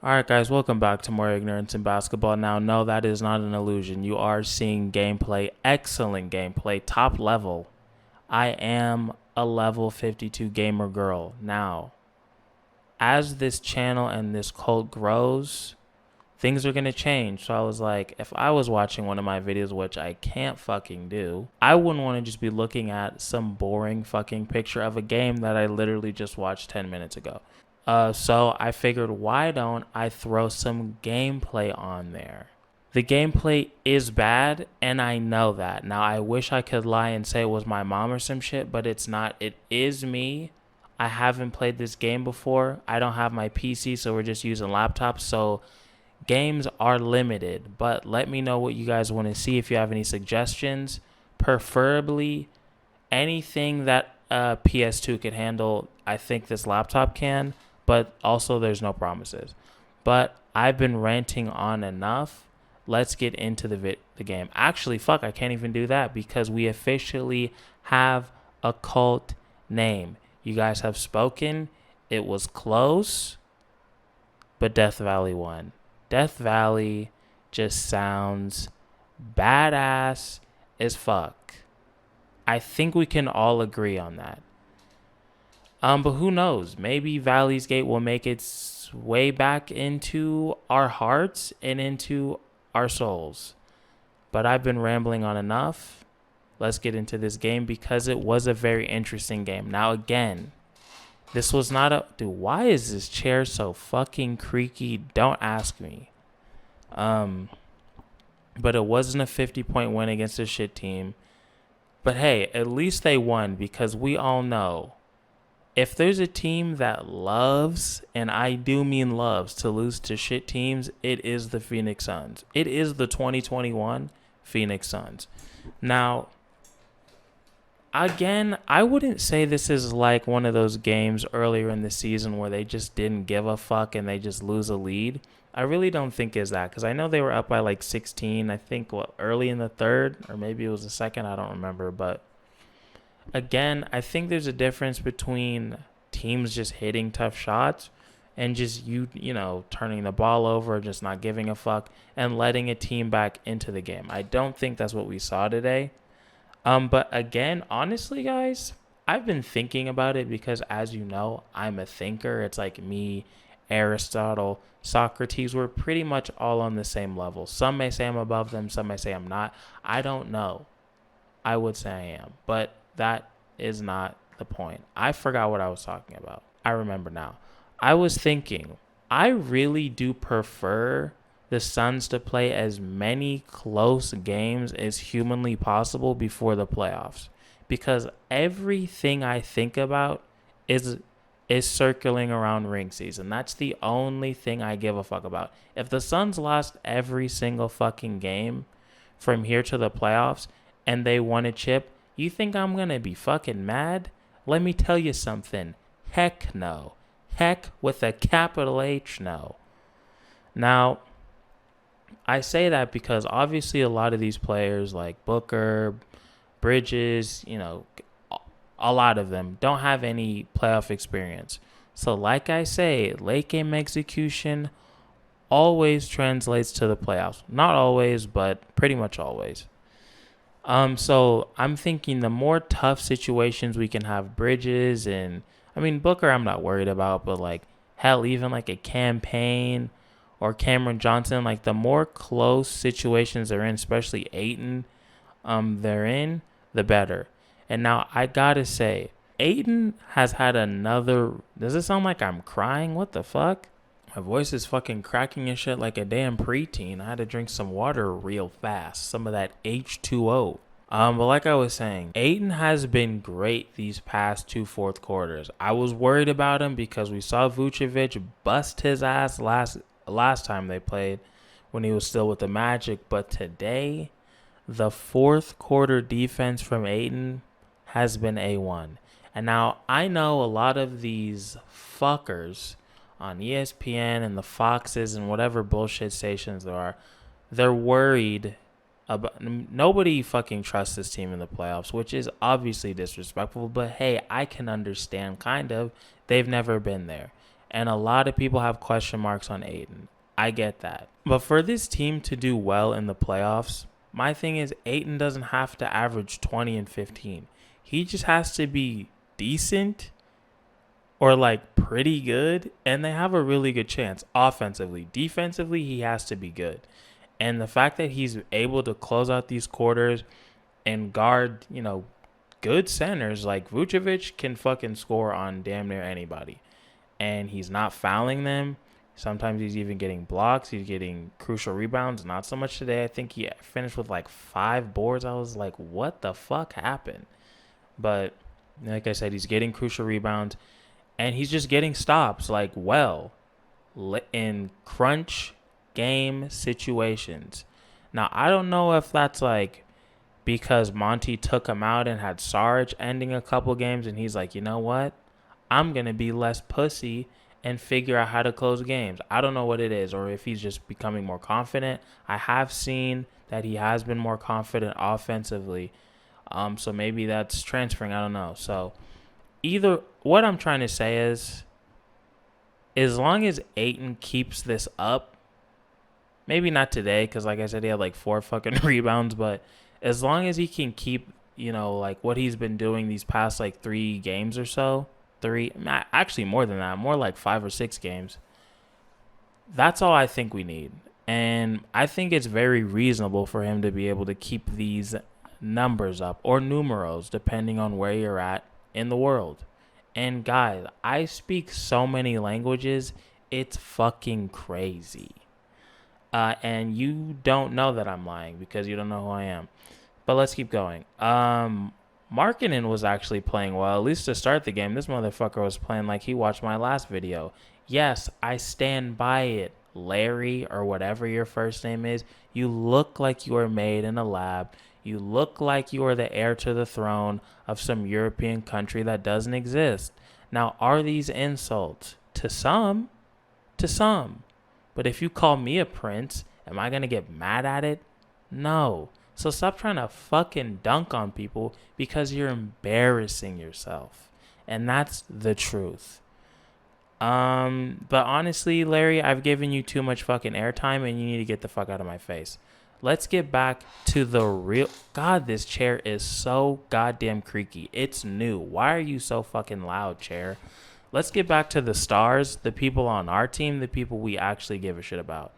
Alright, guys, welcome back to More Ignorance in Basketball. Now, no, that is not an illusion. You are seeing gameplay, excellent gameplay, top level. I am a level 52 gamer girl. Now, as this channel and this cult grows, things are going to change. So I was like, if I was watching one of my videos, which I can't fucking do, I wouldn't want to just be looking at some boring fucking picture of a game that I literally just watched 10 minutes ago. So I figured, why don't I throw some gameplay on there? The gameplay is bad, and I know that. Now, I wish I could lie and say it was my mom or some shit, but it's not. It is me. I haven't played this game before. I don't have my PC, so we're just using laptops. So games are limited, but let me know what you guys want to see. If you have any suggestions, preferably anything that PS2 could handle, I think this laptop can, but also there's no promises. But I've been ranting on enough. Let's get into the game. Actually, fuck, I can't even do that because we officially have a cult name. You guys have spoken. It was close, but Death Valley won. Death Valley just sounds badass as fuck. I think we can all agree on that. But who knows? Maybe Valley's Gate will make its way back into our hearts and into our souls. But I've been rambling on enough. Let's get into this game because it was a very interesting game. Now, again, this was not a... Dude, why is this chair so fucking creaky? Don't ask me. But it wasn't a 50-point win against a shit team. But hey, at least they won because we all know if there's a team that loves, and I do mean loves, to lose to shit teams, it is the Phoenix Suns. It is the 2021 Phoenix Suns. Now, again, I wouldn't say this is like one of those games earlier in the season where they just didn't give a fuck and they just lose a lead. I really don't think is that because I know they were up by like 16, I think, early in the third, or maybe it was the second, I don't remember, but again, I think there's a difference between teams just hitting tough shots and just you know, turning the ball over, just not giving a fuck, and letting a team back into the game. I don't think that's what we saw today. But again, honestly, guys, I've been thinking about it because, as you know, I'm a thinker. It's like me, Aristotle, Socrates. We're pretty much all on the same level. Some may say I'm above them. Some may say I'm not. I don't know. I would say I am. But that is not the point. I forgot what I was talking about. I remember now. I was thinking, I really do prefer the Suns to play as many close games as humanly possible before the playoffs. Because everything I think about is circling around ring season. That's the only thing I give a fuck about. If the Suns lost every single fucking game from here to the playoffs and they won a chip, you think I'm going to be fucking mad? Let me tell you something. Heck no. Heck with a capital H no. Now, I say that because obviously a lot of these players like Booker, Bridges, you know, a lot of them don't have any playoff experience. So like I say, late game execution always translates to the playoffs. Not always, but pretty much always. So I'm thinking the more tough situations we can have Bridges and, I mean, Booker I'm not worried about, but like, hell, even like a campaign or Cameron Johnson, like the more close situations they're in, especially Ayton, they're in, the better. And now I gotta say, Ayton has had another, does it sound like I'm crying? What the fuck? My voice is fucking cracking and shit like a damn preteen. I had to drink some water real fast. Some of that H2O. But like I was saying, Ayton has been great these past two fourth quarters. I was worried about him because we saw Vucevic bust his ass last time they played when he was still with the Magic. But today, the fourth quarter defense from Ayton has been A1. And now I know a lot of these fuckers on ESPN and the Foxes and whatever bullshit stations there are, they're worried about, nobody fucking trusts this team in the playoffs, which is obviously disrespectful, but hey, I can understand kind of. They've never been there. And a lot of people have question marks on Ayton. I get that. But for this team to do well in the playoffs, my thing is Ayton doesn't have to average 20 and 15. He just has to be decent or like pretty good, and they have a really good chance offensively. Defensively, he has to be good. And the fact that he's able to close out these quarters and guard, good centers like Vucevic can fucking score on damn near anybody. And he's not fouling them. Sometimes he's even getting blocks. He's getting crucial rebounds. Not so much today. I think he finished with like 5 boards. I was like, what the fuck happened? But like I said, he's getting crucial rebounds. And he's just getting stops in crunch game situations. Now, I don't know if that's like because Monty took him out and had Sarge ending a couple games. And he's like, you know what? I'm going to be less pussy and figure out how to close games. I don't know what it is, or if he's just becoming more confident. I have seen that he has been more confident offensively. So maybe that's transferring. I don't know. So what I'm trying to say is, as long as Ayton keeps this up, maybe not today, because like I said, he had like 4 fucking rebounds, but as long as he can keep, like what he's been doing these past like 3 games or so, actually more than that, more like 5 or 6 games. That's all I think we need. And I think it's very reasonable for him to be able to keep these numbers up, or numeros, depending on where you're at in the world. And guys, I speak so many languages, it's fucking crazy. And you don't know that I'm lying because you don't know who I am. But let's keep going. Markkanen was actually playing well, at least to start the game. This motherfucker was playing like he watched my last video. Yes, I stand by it. Lauri, or whatever your first name is, you look like you were made in a lab. You look like you are the heir to the throne of some European country that doesn't exist. Now, are these insults? To some. To some. But if you call me a prince, am I going to get mad at it? No. So stop trying to fucking dunk on people because you're embarrassing yourself. And that's the truth. But honestly, Larry, I've given you too much fucking airtime and you need to get the fuck out of my face. Let's get back to the real... God, this chair is so goddamn creaky. It's new. Why are you so fucking loud, chair? Let's get back to the stars, the people on our team, the people we actually give a shit about.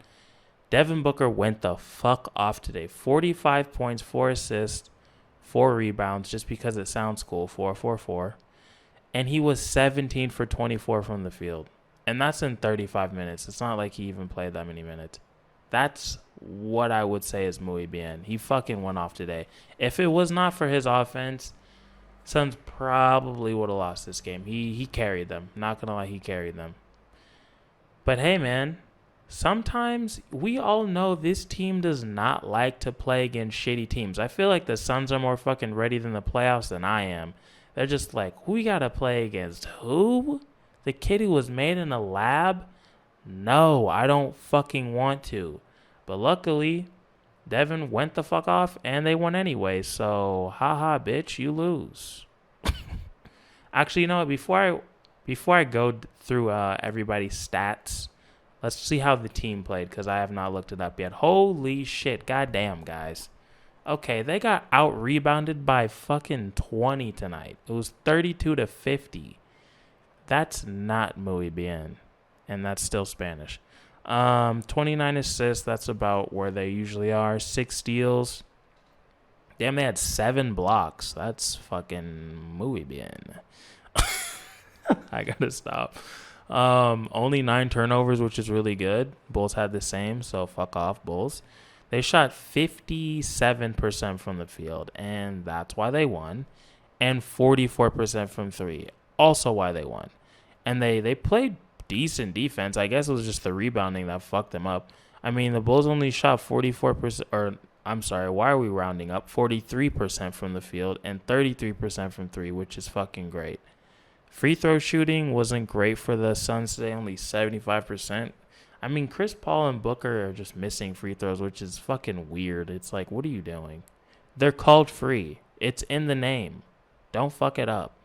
Devin Booker went the fuck off today. 45 points, 4 assists, 4 rebounds, just because it sounds cool, 4-4-4. And he was 17 for 24 from the field. And that's in 35 minutes. It's not like he even played that many minutes. That's what I would say is muy bien. He fucking went off today. If it was not for his offense, Suns probably would have lost this game. He carried them. Not going to lie, he carried them. But hey, man, sometimes we all know this team does not like to play against shitty teams. I feel like the Suns are more fucking ready than the playoffs than I am. They're just like, who we got to play against? Who? The kid who was made in a lab? No, I don't fucking want to. But luckily, Devin went the fuck off and they won anyway. So, haha, bitch, you lose. Actually, you know what? Before I go through everybody's stats, let's see how the team played because I have not looked it up yet. Holy shit. Goddamn, guys. Okay, they got out-rebounded by fucking 20 tonight. It was 32-50. That's not muy bien. And that's still Spanish. 29 assists. That's about where they usually are. 6 steals. Damn, they had 7 blocks. That's fucking muy bien. I gotta stop. Only 9 turnovers, which is really good. Bulls had the same, so fuck off, Bulls. They shot 57% from the field, and that's why they won. And 44% from 3, also why they won. And they played decent defense. I guess it was just the rebounding that fucked them up. I mean, the Bulls only shot 44%, or I'm sorry, why are we rounding up? 43% from the field and 33% from 3, which is fucking great. Free throw shooting wasn't great for the Suns today, only 75%. I mean, Chris Paul and Booker are just missing free throws, which is fucking weird. It's like, what are you doing? They're called free. It's in the name. Don't fuck it up.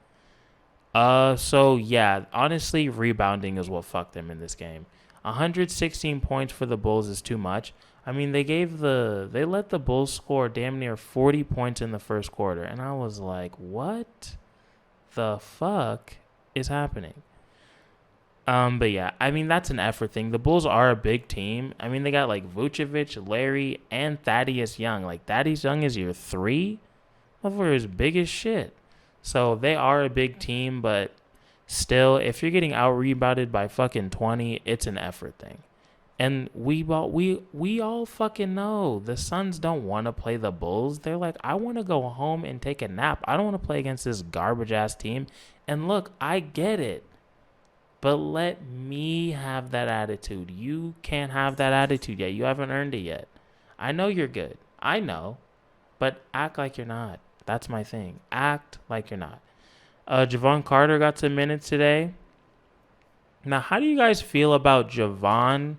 So yeah, honestly, rebounding is what fucked them in this game. 116 points for the Bulls is too much. I mean, they let the Bulls score damn near 40 points in the first quarter, and I was like, what the fuck is happening? But yeah, I mean that's an effort thing. The Bulls are a big team. I mean they got like Vucevic, Larry, and Thaddeus Young. Like Thaddeus Young is your three. Motherfucker is big as shit. So they are a big team, but still, if you're getting out rebounded by fucking 20, it's an effort thing. And we all fucking know the Suns don't want to play the Bulls. They're like, I want to go home and take a nap. I don't want to play against this garbage ass team. And look, I get it. But let me have that attitude. You can't have that attitude yet. You haven't earned it yet. I know you're good. I know. But act like you're not. That's my thing. Act like you're not. Javon Carter got some minutes today. Now, how do you guys feel about Javon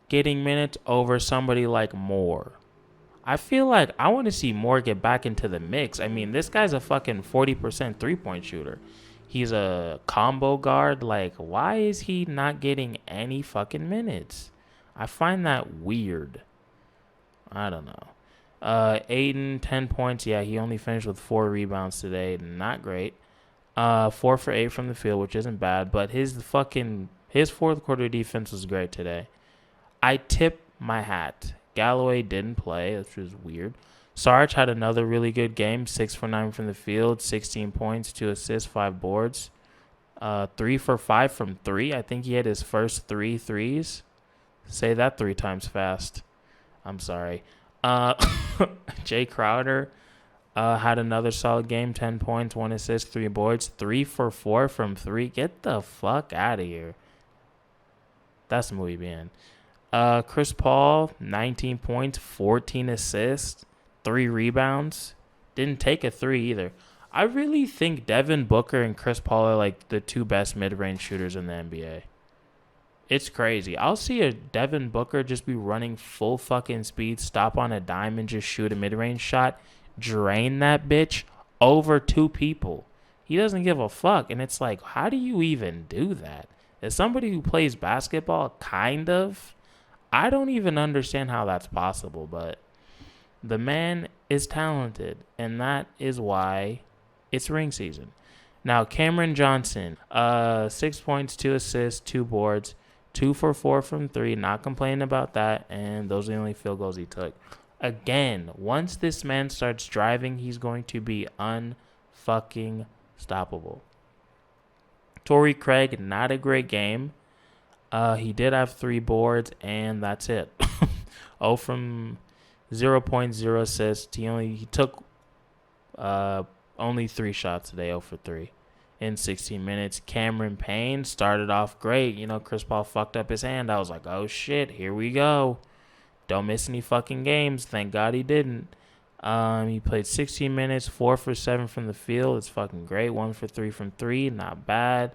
getting minutes over somebody like Moore? I feel like I want to see Moore get back into the mix. I mean, this guy's a fucking 40% three-point shooter. He's a combo guard. Like, why is he not getting any fucking minutes? I find that weird. I don't know. Aiden, 10 points. Yeah, he only finished with 4 rebounds today. Not great. 4 for 8 from the field, which isn't bad. But his fourth quarter defense was great today. I tip my hat. Galloway didn't play, which was weird. Sarge had another really good game. 6 for 9 from the field, 16 points, 2 assists, 5 boards. 3 for 5 from 3. I think he had his first 3 threes. Say that 3 times fast. I'm sorry. Jay Crowder had another solid game. 10 points, 1 assist, 3 boards. 3 for 4 from 3. Get the fuck out of here. That's muy bien. Chris Paul, 19 points, 14 assists, 3 rebounds. Didn't take a 3 either. I really think Devin Booker and Chris Paul are like the 2 best mid-range shooters in the NBA. It's crazy. I'll see a Devin Booker just be running full fucking speed, stop on a dime and just shoot a mid-range shot, drain that bitch over 2 people. He doesn't give a fuck. And it's like, how do you even do that? As somebody who plays basketball, kind of, I don't even understand how that's possible, but the man is talented, and that is why it's ring season. Now, Cameron Johnson, 6 points, 2 assists, 2 boards, 2 for 4 from 3. Not complaining about that, and those are the only field goals he took. Again, once this man starts driving, he's going to be unfucking stoppable. Torrey Craig, not a great game. He did have 3 boards, and that's it. 0 from 0.0 assists. He took only 3 shots today, 0 for 3 in 16 minutes. Cameron Payne started off great. You know, Chris Paul fucked up his hand. I was like, oh shit, here we go. Don't miss any fucking games. Thank God he didn't. He played 16 minutes, 4 for 7 from the field. It's fucking great. 1 for 3 from 3. Not bad.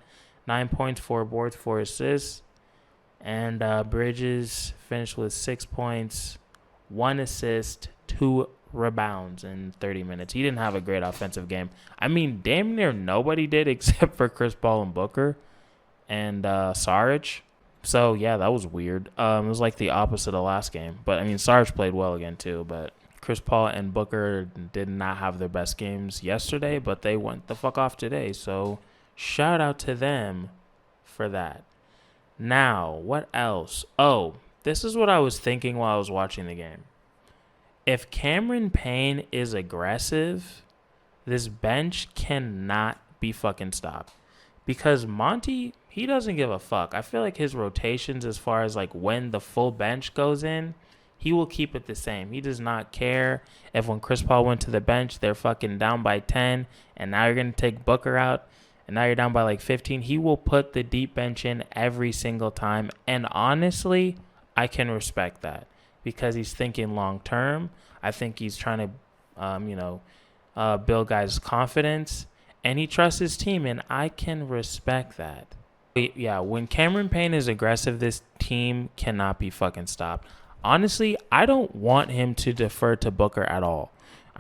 9 points, 4 boards, 4 assists. And Bridges finished with 6 points, 1 assist, 2 rebounds in 30 minutes. He didn't have a great offensive game. I mean, damn near nobody did except for Chris Paul and Booker and Sarge. So, yeah, that was weird. It was like the opposite of last game. But, I mean, Sarge played well again, too. But Chris Paul and Booker did not have their best games yesterday, but they went the fuck off today. So, shout out to them for that. Now, what else? Oh, this is what I was thinking while I was watching the game. If Cameron Payne is aggressive, this bench cannot be fucking stopped. Because Monty, he doesn't give a fuck. I feel like his rotations as far as like when the full bench goes in, he will keep it the same. He does not care if when Chris Paul went to the bench, they're fucking down by 10, and now you're going to take Booker out, and now you're down by like 15. He will put the deep bench in every single time. And honestly, I can respect that because he's thinking long term. I think he's trying to, build guys' confidence, and he trusts his team, and I can respect that. Yeah, when Cameron Payne is aggressive, this team cannot be fucking stopped. Honestly, I don't want him to defer to Booker at all.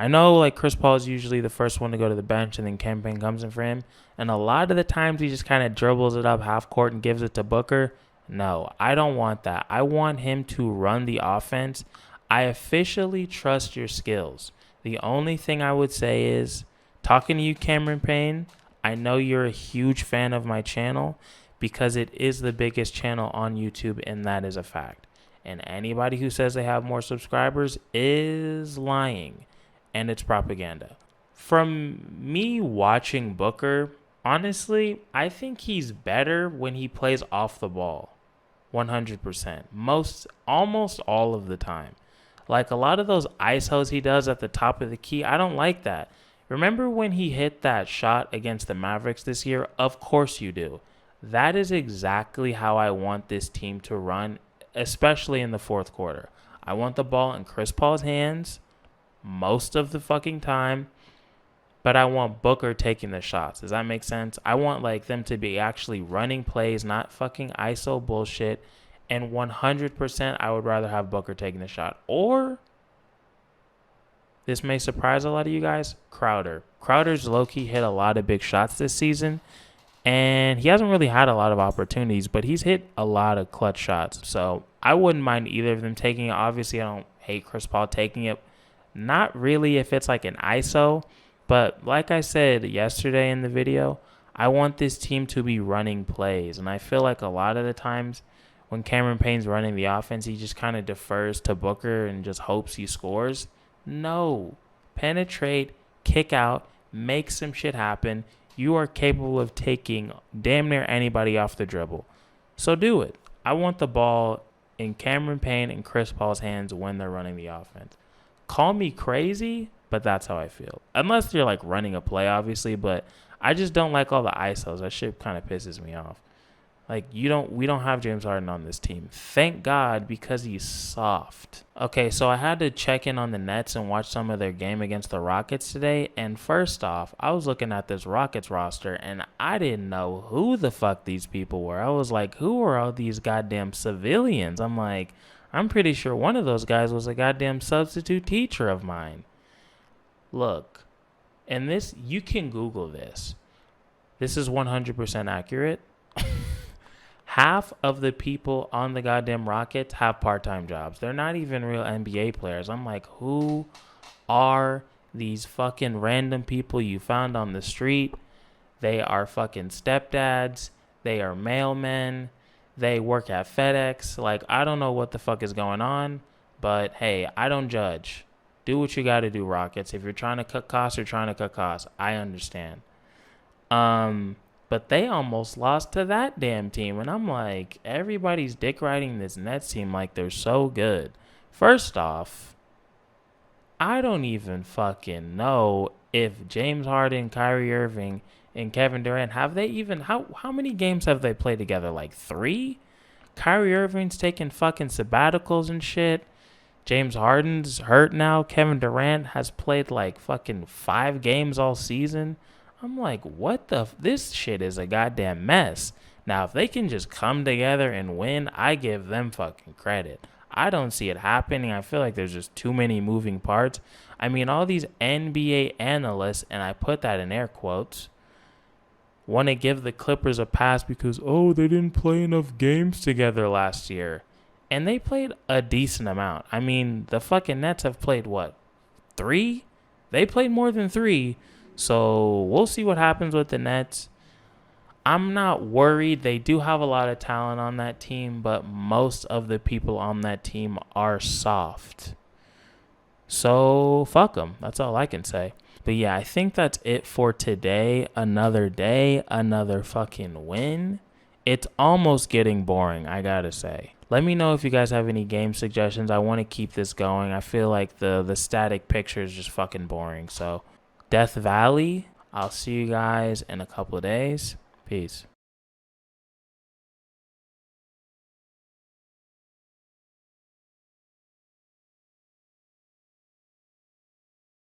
I know like Chris Paul is usually the first one to go to the bench and then Campaign comes in for him. And a lot of the times he just kind of dribbles it up half court and gives it to Booker. No, I don't want that. I want him to run the offense. I officially trust your skills. The only thing I would say is, talking to you, Cameron Payne, I know you're a huge fan of my channel because it is the biggest channel on YouTube, and that is a fact. And anybody who says they have more subscribers is lying, and it's propaganda. From me watching Booker, honestly, I think he's better when he plays off the ball. 100%. Almost all of the time. Like a lot of those ISOs he does at the top of the key, I don't like that. Remember when he hit that shot against the Mavericks this year? Of course you do. That is exactly how I want this team to run, especially in the fourth quarter. I want the ball in Chris Paul's hands most of the fucking time, but I want Booker taking the shots. Does that make sense? I want like them to be actually running plays, not fucking ISO bullshit. And 100% I would rather have Booker taking the shot. Or, this may surprise a lot of you guys, Crowder. Crowder's low-key hit a lot of big shots this season. And he hasn't really had a lot of opportunities, but he's hit a lot of clutch shots. So I wouldn't mind either of them taking it. Obviously, I don't hate Chris Paul taking it. Not really if it's like an ISO. But like I said yesterday in the video, I want this team to be running plays. And I feel like a lot of the times when Cameron Payne's running the offense, he just kind of defers to Booker and just hopes he scores. No. Penetrate, kick out, make some shit happen. You are capable of taking damn near anybody off the dribble. So do it. I want the ball in Cameron Payne and Chris Paul's hands when they're running the offense. Call me crazy, but that's how I feel. Unless you're like running a play, obviously, but I just don't like all the ISOs. That shit kind of pisses me off. Like, we don't have James Harden on this team. Thank God, because he's soft. Okay, so I had to check in on the Nets and watch some of their game against the Rockets today. And first off, I was looking at this Rockets roster, and I didn't know who the fuck these people were. I was like, who are all these goddamn civilians? I'm like, I'm pretty sure one of those guys was a goddamn substitute teacher of mine. Look, and this, you can Google this. This is 100% accurate. Half of the people on the goddamn Rockets have part-time jobs. They're not even real NBA players. I'm like, who are these fucking random people you found on the street? They are fucking stepdads. They are mailmen. They work at FedEx. Like, I don't know what the fuck is going on, but hey, I don't judge. Do what you got to do, Rockets. If you're trying to cut costs, you're trying to cut costs. I understand. But they almost lost to that damn team. And I'm like, everybody's dick riding this Nets team like they're so good. First off, I don't even fucking know if James Harden, Kyrie Irving, and Kevin Durant, have they even, how many games have they played together? Like 3? Kyrie Irving's taking fucking sabbaticals and shit. James Harden's hurt now. Kevin Durant has played like fucking 5 games all season. I'm like, what the? This shit is a goddamn mess. Now, if they can just come together and win, I give them fucking credit. I don't see it happening. I feel like there's just too many moving parts. I mean, all these NBA analysts, and I put that in air quotes, want to give the Clippers a pass because, oh, they didn't play enough games together last year. And they played a decent amount. I mean, the fucking Nets have played, what, 3? They played more than 3. So we'll see what happens with the Nets. I'm not worried. They do have a lot of talent on that team, but most of the people on that team are soft. So fuck them. That's all I can say. But yeah, I think that's it for today. Another day, another fucking win. It's almost getting boring, I gotta say. Let me know if you guys have any game suggestions. I want to keep this going. I feel like the static picture is just fucking boring. So Death Valley, I'll see you guys in a couple of days. Peace.